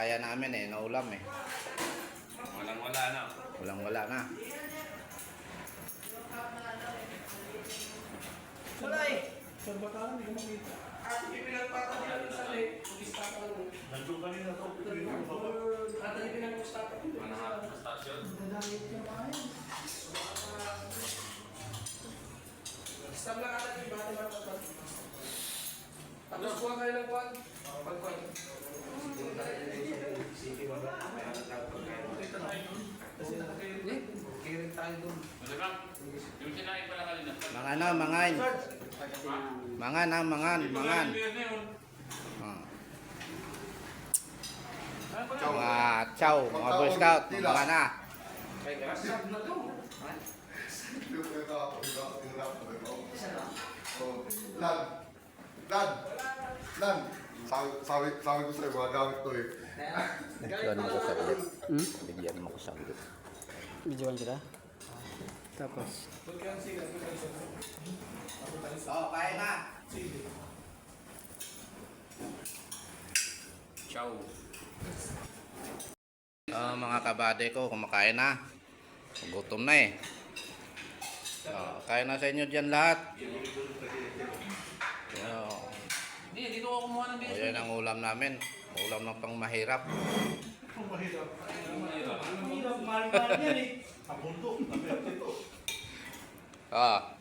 kaya namin eh, naulam eh. Walang-wala na. Walang-wala na. Wala eh. Sa bakalan, hindi ko makita. Hindi pinagpatagyan sa lake. Pag-istapa lang. Nandun kanina to. Tatagyan ng istapa. Manahat sa stasyon. Dadamit ka pa eh. Stop lang ata yung bati matapad. Tapos kuha kayo ng kuhan. Pag-kuhan. Kiring tayo doon. Yung sinain pala kanina. Mangan na, mangan. Mangan na, mangan, mangan. Mga chow, mga boy scout, mangan na. Stop na to. Lan, sabi ko sa'yo, mga gamit ko eh. Bigyan mo ko saglit. Bigyan mo ko saglit. Videoan kita. Tapos. Oh, kaya na. Ciao. Mga kabady ko, kumakain na. Gutom na eh. Kain na sa inyo dyan lahat. Hindi, dito ako kumuha ng O yan ang ulam namin. Ulam ng pang mahirap. Mahirap, mahal-mahal yan eh. Abundo. Ah.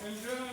Enjoy.